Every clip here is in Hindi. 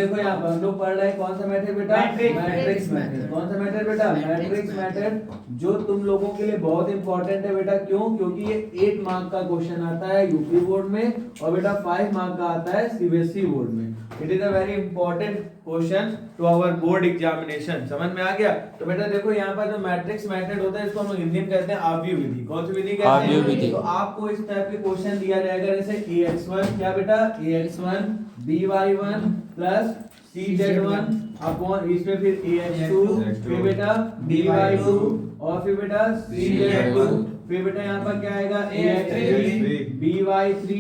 देखो यहाँ पर हम लोग पढ़ रहे हैं कौन सा मेथड बेटा, मैट्रिक्स मेथड। कौन सा मेथड बेटा, मैट्रिक्स मेथड, जो तुम लोगों के लिए बहुत इंपॉर्टेंट है बेटा। क्यों? क्योंकि ये 8 मार्क का क्वेश्चन आता है यूपी बोर्ड में और बेटा 5 मार्क का आता है सीबीएसई बोर्ड में। It is a very important question to our board examination. समझ में आ गया? तो बेटा देखो यहाँ पर जो मैट्रिक्स मेथड होता है इसको हम लोग हिंदी में कहते हैं आव्यूह विधि। कौन सी विधि कहते हैं? तो आपको इस टाइप के क्वेश्चन दिया जाएगा जैसे ax1 क्या बेटा, ax1 by1 plus cz1 upon इसमें फिर ax2 फिर बेटा by2 और फिर बेटा cz2 फिर बेटा यहाँ पर क्या आएगा ax3 by3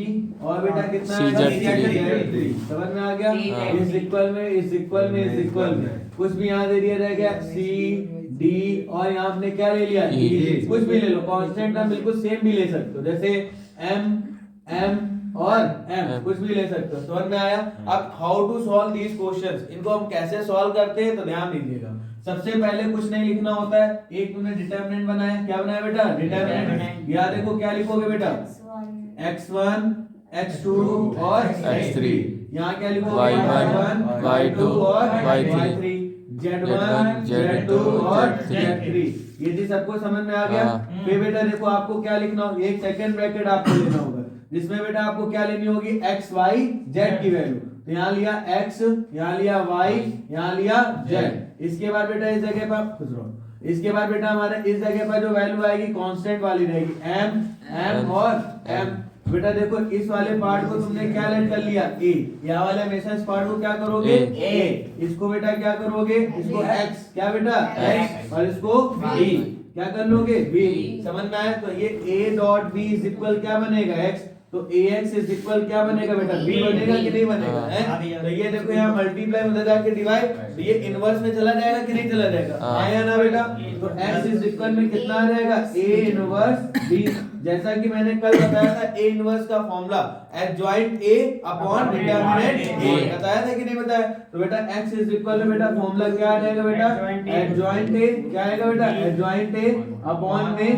और बेटा कितना आएगा cz3। समझ में आ गया? इस इक्वल में इस इक्वल में इस इक्वल में कुछ भी यहाँ दे दिया रहेगा c d और यहाँ आपने क्या ले लिया e, कुछ भी ले लो, कांस्टेंट ना बिल्कुल सेम भी ले सकते हो जैसे m m और m कुछ भी ले सकते हो। समझ में आया? अब how to solve these questions, इनको हम कैसे सॉल्व करते हैं तो ध्यान दीजिएगा। सबसे पहले कुछ नहीं लिखना होता है, एक तुमने डिटरमिनेंट बनाया, क्या बनाया बेटा, डिटरमिनेंट। यहाँ देखो क्या लिखोगे बेटा, x1 x2 और x3। यहाँ क्या लिखोगे, y1 y2 और y3, z1 z2 और z3। ये चीज सबको समझ में आ गया? फिर बेटा देखो आपको क्या लिखना होगा, एक सेकंड ब्रैकेट आपको लेना होगा जिसमें बेटा आपको क्या लेनी होगी, x y z की वैल्यू। तो यहाँ लिया x, यहाँ लिया y, यहाँ लिया z। इसके बाद बेटा इस जगह पर खुश रहो, इसके बाद बेटा हमारे इस जगह पर जो वैल्यू आएगी कांस्टेंट वाली रहेगी m m और m। बेटा देखो इस वाले पार्ट को तुमने क्या लेट कर लिया a, यहाँ वाले हमेशा इस पार्ट को क्या करोगे a, इसको बेटा क्या करोगे, इसको x क्या बेटा x और इसको b क्या कर लोगे b। समझ में आया? तो ये a dot b is equal क्या बनेगा x, तो ax इज इक्वल क्या बनेगा बेटा b बनेगा कि नहीं बनेगा है? तो ये देखो यहाँ मल्टीप्लाई उधर जाके डिवाइड, तो ये इनवर्स में चला जाएगा कि नहीं चला जाएगा, आया ना बेटा? तो x इज इक्वल में कितना आ जाएगा, a इनवर्स b। जैसा कि मैंने कल बताया था a इनवर्स का formula adjoint a upon determinant a, बताया था कि नहीं बताया? तो बेटा x इज इक्वल में बेटा फॉर्मूला क्या आ जाएगा बेटा, एडजॉइंट a क्या आएगा बेटा, एडजॉइंट a अपॉन में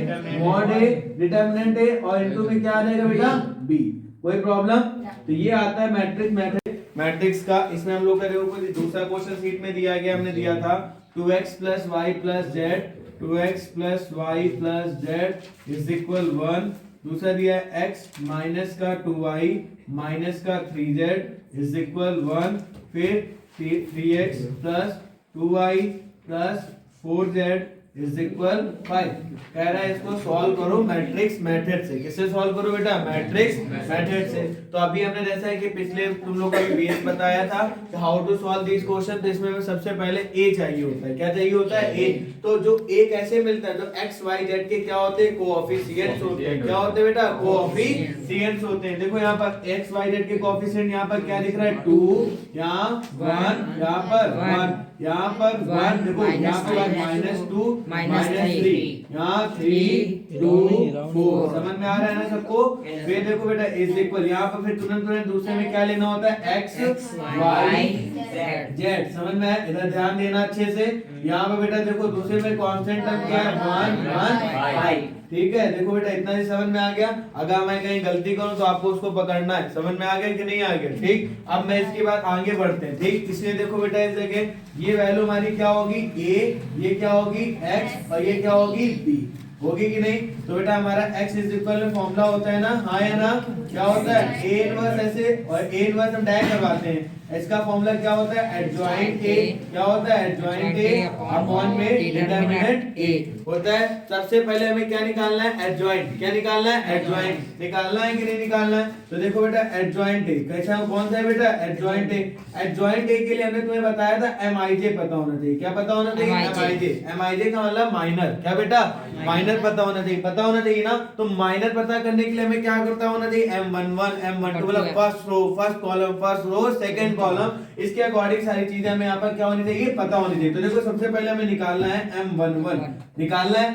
मॉड a डिटरमिनेंट a और इनटू में क्या आ जाएगा बेटा b। कोई प्रॉब्लम? तो ये आता है मैट्रिक्स मेथड मैट्रिक्स का। इसमें हम लोग का देखो दूसरा क्वेश्चन शीट में दिया गया, हमने दिया था 2x plus y plus z, 2x plus y plus z is equal 1। दूसरा दिया है x माइनस का 2y माइनस का 3z इज इक्वल 1। फिर 3x plus 2y plus 4z is equal 5। कह रहा है इसको सॉल्व करो मैट्रिक्स मेथड से। किससे सॉल्व करो बेटा, मैट्रिक्स मेथड से। तो अभी हमने जैसा है कि पिछले तुम लोग का बेस बताया था कि how to solve this question, तो इसमें हमें सबसे पहले a चाहिए होता है। क्या चाहिए होता है, a। तो जो a कैसे मिलता है, जो x y z के क्या होते हैं, कोएफिशिएंट्स होते हैं। क्या होते हैं बेटा, कोएफिशिएंट्स होते हैं। देखो यहाँ पर x y z के कोएफिशिएंट यहाँ पर क्या दिख रहा है, 2, यहाँ 1, यहाँ पर 1, यहाँ पर 1, देखो यहाँ पर -2 -3, यहाँ 3 2 4। समझ में आ रहा है ना सबको? फिर देखो बेटा इज इक्वल, यहाँ पर फिर तुरंत दूसरे में क्या लेना होता है, x y z। समझ में आया? इधर ध्यान देना अच्छे से। यहाँ पे बेटा देखो दूसरे में कांस्टेंट टर्म क्या है, 1 1 5। ठीक है, देखो बेटा इतना ही समझ में आ गया। अगर मैं कहीं गलती करूं तो आपको उसको पकड़ना है। समझ में आ गया कि नहीं आ गया? ठीक, अब मैं इसके बाद आगे बढ़ते हैं। ठीक, इसलिए देखो बेटा इस जगह ये वैल्यू हमारी क्या होगी, a, ये क्या होगी x और ये क्या होगी b, होगी कि नहीं? तो बेटा हमारा x इज इक्वल में फॉर्मूला होता है ना, हाँ या ना? क्या होता है, a इनवर्स ऐसे, और a इनवर्स हम डायरेक्ट करवाते हैं। इसका फॉर्मूला क्या होता है, एडजॉइंट a। क्या होता है, एडजॉइंट a अपॉन में डिटरमिनेंट a होता है। सबसे पहले हमें क्या निकालना है, एडजॉइंट। क्या निकालना है, एडजॉइंट। निकालना है कि नहीं निकालना है? तो देखो बेटा एडजॉइंट a कैसा, कौन सा है बेटा, एडजॉइंट a। एडजॉइंट a के लिए हमने तुम्हें बताया था mij पता होना चाहिए। क्या पता होना चाहिए, mij का मतलब माइनर। क्या बेटा, माइनर पता होना चाहिए। पता होना चाहिए ना? तो माइनर पता करने के लिए हमें क्या करता होना चाहिए, m11 m12 मतलब first row, first column, first row, second column, इसके अकॉर्डिंग सारी चीजें हमें यहाँ पर क्या होनी चाहिए, पता होनी चाहिए। तो देखो सबसे पहले हमें निकालना है m11, निकालना है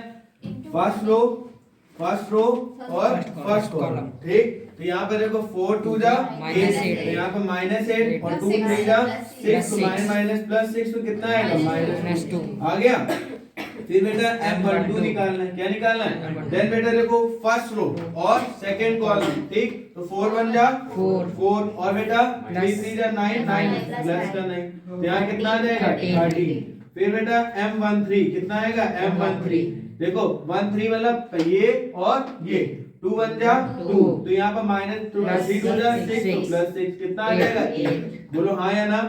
फर्स्ट रो और फर्स्ट कॉलम। ठीक, तो यहाँ पे देखो 4 2 जा 8, यहाँ पे -8 और 2 3 जा 6, तो माइनस प्लस 6 तो कितना आएगा, -2 आ गया। फिर बेटा M12 निकालना है, क्या निकालना है? देन बेटा देखो फर्स्ट रो और सेकंड कॉलम, ठीक, तो 4 1 जा 4 और बेटा 3 3 जा 9 9 प्लस का 9, तो यहाँ कितना आ जाएगा 13। फिर बेटा M13 कितना आएगा? M13 देखो 13 मतलब ये और ये 2 1 जा 2, तो यहाँ पर माइनस 2 3 2 जा 6 प्लस 6 कितना आ जाएगा 8, बोलो हाँ या ना?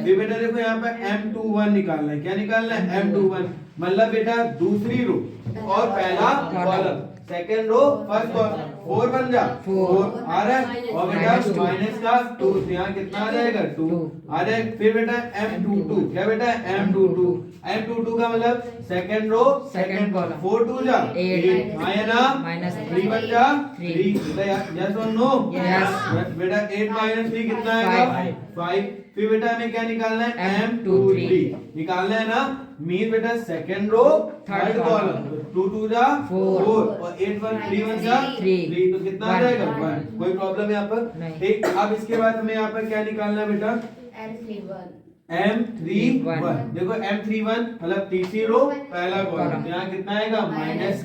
फिर बेटा देखो यहाँ पे M21 निकालना है, क्या निकालना है? M21 मतलब बेटा दूसरी रो और पहला कॉलम, सेकंड रो फर्स्ट कॉलम, 4 1 जा 4 आ रहा है और बेटा माइनस का 2, तो यहाँ कितना आ जाएगा 2 आ जाएगा। फिर बेटा M22 क्या बेटा? M22 का मतलब सेकंड रो सेकंड कॉलम, 4 2 जा 8 हाँ या ना? 3 1 जा 3, यस और नो? बेटा 8 माइनस 3 कितना आएगा? 5। फिर बेटा हमें क्या निकालना है? M23 निकालना है ना, मीन बेटा सेकंड रो थर्ड कॉलम, 2 2 जा 4 और 8 1 3 1 जा 3, तो कितना आ जाएगा 1। कोई प्रॉब्लम यहाँ पर? ठीक, अब इसके बाद हमें यहाँ पर क्या निकालना है बेटा? M31 देखो M31 मतलब तीसरी रो पहला कॉलम, यहाँ कितना आएगा? -3 माइनस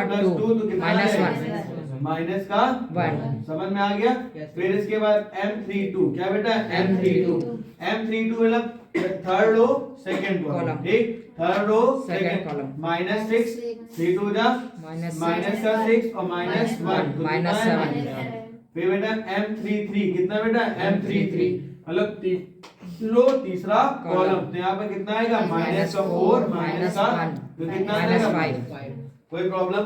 प्लस 2, तो कितना आएगा? माइनस का 1, समझ में आ गया? फिर इसके बाद M32 क्या बेटा? M32 मतलब थर्ड रो सेकंड कॉलम, ठीक, थर्ड रो सेकंड कॉलम, -6 3 2 जा माइनस का 6 और -1 तो -7। फिर बेटा M33 कितना बेटा? M33 मतलब तीसरा कॉलम, तो यहाँ पर कितना आएगा? माइनस का 4 माइनस का, तो कितना आएगा? 5। कोई प्रॉब्लम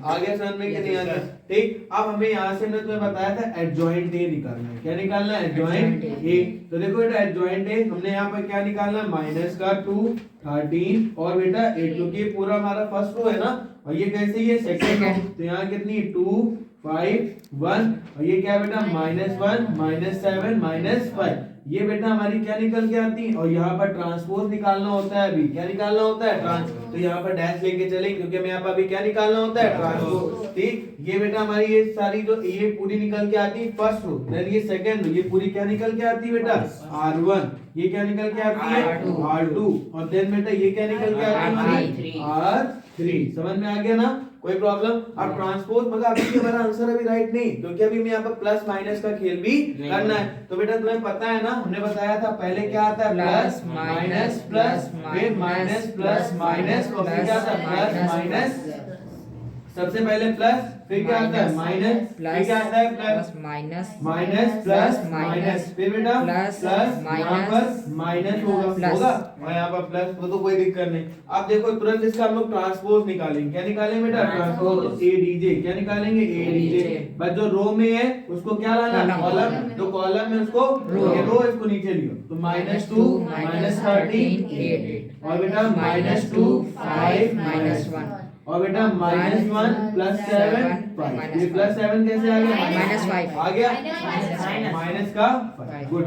आ गया समझ में कि नहीं आ गया? ठीक, अब हमें यहाँ से मैंने तुम्हें बताया था एडजॉइंट ए निकालना है, क्या निकालना है? Adjoint A. तो देखो बेटा एडजॉइंट ए हमने यहाँ पर क्या निकालना है? माइनस का 2 13 और बेटा 8, क्योंकि ये पूरा हमारा फर्स्ट रो है ना, और ये कैसे? ये सेकंड रो, तो यहाँ कितनी 2 5 1 और ये क्या बेटा? -1 -7 -5, ये बेटा हमारी क्या निकल के आती है? और यहाँ पर ट्रांसपोज निकालना होता है, अभी क्या निकालना होता है? ट्रांस, तो यहाँ पर डैश लेके चले क्योंकि हमें यहाँ पर अभी क्या निकालना होता है? ट्रांसपोज। ठीक, ये बेटा हमारी ये सारी जो ये पूरी निकल के आती है फर्स्ट रो, देन ये सेकंड रो, ये पूरी क्या निकल के आती है बेटा? R1, ये क्या निकल के आती है? R2 और देन बेटा ये क्या निकल के आती है? R3। समझ में आ गया ना? कोई प्रॉब्लम? अब ट्रांसपोज मगर अभी भी हमारा आंसर अभी राइट नहीं, क्योंकि अभी हमें यहाँ पर प्लस माइनस का खेल भी करना है। तो बेटा तुम्हें पता है ना, हमने बताया था पहले क्या आता है? प्लस माइनस प्लस, फिर माइनस प्लस माइनस और फिर क्या आता है? प्लस माइनस, सबसे पहले प्लस, फिर क्या आता है? माइनस, फिर क्या आता है? प्लस माइनस प्लस माइनस, फिर बेटा प्लस यहाँ पर माइनस होगा और यहाँ पर प्लस, तो कोई दिक्कत नहीं। अब देखो तुरंत इसका हम लोग ट्रांसपोज निकालेंगे, क्या निकालेंगे बेटा? ट्रांसपोज ADJ, क्या निकालेंगे? ADJ। बस जो रो में है उसको क्या लाना? कॉलम, तो कॉलम में उसको रो इसको नीचे लियो, तो -2 -13 8 और बेटा -2 5 -1 और बेटा -1 +7 5, ये +7 कैसे आ गया? -5 आ गया, माइनस का 5। गुड,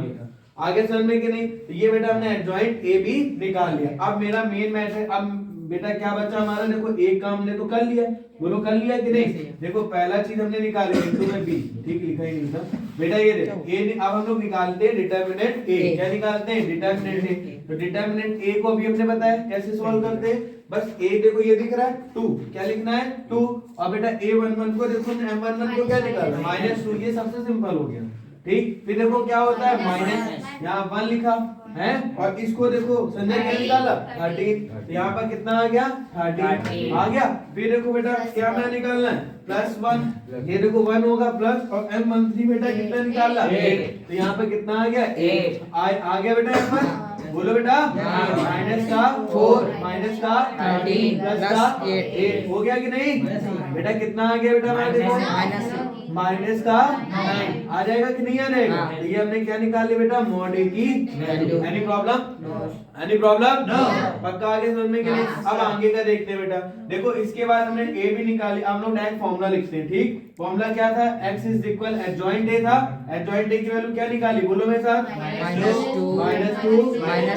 आगे समझ में कि नहीं? तो ये बेटा हमने एडजॉइंट ए भी निकाल लिया। अब मेरा मेन मैटर, अब बेटा क्या बचा हमारा? देखो एक काम हमने तो कर लिया, बोलो कर लिया कि नहीं? देखो पहला चीज हमने निकाली बिंदु में बी, ठीक लिखा ही नहीं था बेटा, ये देखो ए। अब हम लोग निकालते हैं डिटरमिनेंट ए, क्या निकालते हैं? Determinant A. तो डिटरमिनेंट ए को भी हमने बताया कैसे सॉल्व करते हैं। बस ए देखो ये दिख रहा है 2, क्या लिखना है? 2 और बेटा A11 को देखो, M11 को क्या निकालना? -2, ये सबसे सिंपल हो गया। ठीक, फिर देखो क्या होता है? माइनस, यहाँ 1 लिखा है और इसको देखो संजय क्या निकाला? 13, यहाँ पर कितना आ गया? 13 आ गया। फिर देखो बेटा क्या मैं निकालना है? +1, ये देखो 1 होगा प्लस, और M13 बेटा कितना निकाला? 8, तो यहाँ पे कितना आ गया? 8 आ गया बेटा। यहाँ पर बोलो बेटा, माइनस का 4 माइनस का 13 प्लस का 8 हो गया कि नहीं? बेटा कितना आ गया बेटा? माइनस का 9 आ जाएगा कि नहीं आ जाएगा? तो ये हमने क्या निकाल लिया बेटा? मॉड ए की value. Any problem? Any problem? No. पक्का आगे समझने के लिए? अब आगे का देखते हैं बेटा। देखो इसके बाद हमने ए भी निकाली, अब हम लोग डायरेक्ट फॉर्मूला लिखते हैं। ठीक, फॉर्मूला क्या था? x is equal adjoint A था, एडजॉइंट ए की वैल्यू क्या निकाली? बोलो मेरे साथ, -2 -1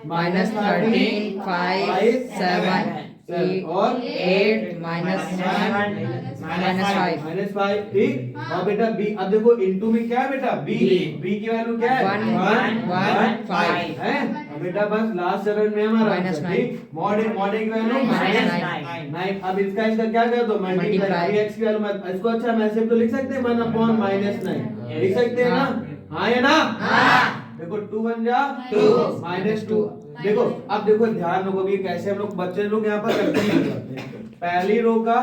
-13 5 7 और 8 minus 1 minus 5 -5, ठीक। और बेटा b, अब देखो इनटू में क्या है बेटा, b की वैल्यू क्या है, 1 1 5 है। अब बेटा बस लास्ट चरण में हमारा -9 आंसर, ठीक। मॉड ए की वैल्यू -9 अब इसका क्या कर दो, मल्टीप्लाई। x की वैल्यू इसको अच्छा हम ऐसे तो लिख सकते हैं 1/-9 लिख सकते हैं ना, हाँ या ना। देखो 2 बन जा 2 -2। देखो अब देखो ध्यान रखो भी कैसे हम लोग बच्चे लोग यहाँ पर करते हैं। पहली रो का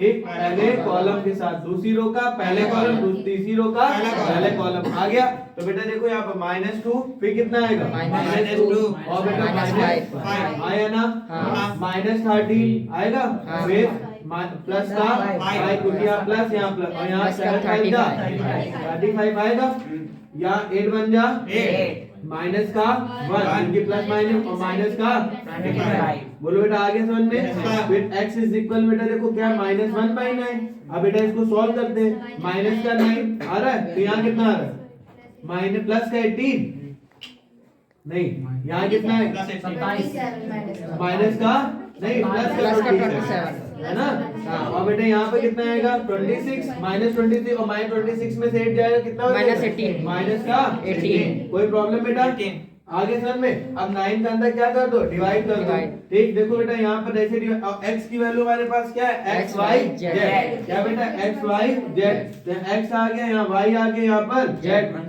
एक पहले कॉलम के साथ दूसरी रो का पहले कॉलम, तीसरी रो का पहले कॉलम आ गया। तो बेटा देखो यहाँ पर -2 फिर कितना आएगा -2 और बेटा -5 आया ना, -13 आएगा, फिर प्लस का 5 क्योंकि यहाँ प्लस यहाँ प्लस और यहाँ 35 आएगा, या 8 बन जा माइनस का 1 क्योंकि प्लस माइनस और माइनस का 25। बोलो बेटा आगे समझ में। फिर x इज इक्वल बेटा देखो क्या -1/9। अब बेटा इसको सॉल्व करते हैं, माइनस का 9 आ रहा है तो यहाँ कितना आ रहा है, माइनस प्लस का 18 नहीं, यहाँ कितना है माइनस का नहीं प्लस का 27 है ना। और बेटा यहाँ पे कितना आएगा 26 -26 और -26 में से 8 जाएगा कितना हो जाएगा? -18 माइनस का 18। कोई प्रॉब्लम बेटा आगे समझ में। अब 9 का अंदर क्या कर दो, डिवाइड कर दो, ठीक। देखो बेटा यहाँ पर ऐसे x की वैल्यू हमारे पास क्या है, x y z, क्या बेटा x y z, तो x आ गया यहाँ y आ गया यहाँ पर z।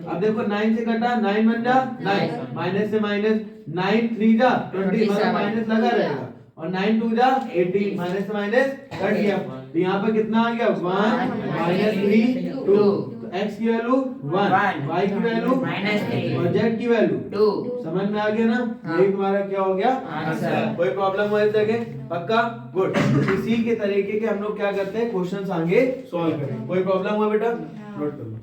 अब देखो 9 से कटा 9 बन जा 9, माइनस से माइनस 9 3 जा 20 मतलब माइनस लगा रहेगा और 9 2 जा 18 माइनस से माइनस कट गया। तो यहाँ पर कितना आ गया 1 -3 2। x की वैल्यू 1, y की वैल्यू -3 और z की वैल्यू 2। समझ में आ गया ना, यही तुम्हारा क्या हो गया आंसर। कोई प्रॉब्लम हो इस जगह, पक्का, गुड। इसी के तरीके के हम लोग क्या करते हैं क्वेश्चंस आगे सॉल्व करेंगे। कोई प्रॉब्लम हुआ बेटा नोट कर लो।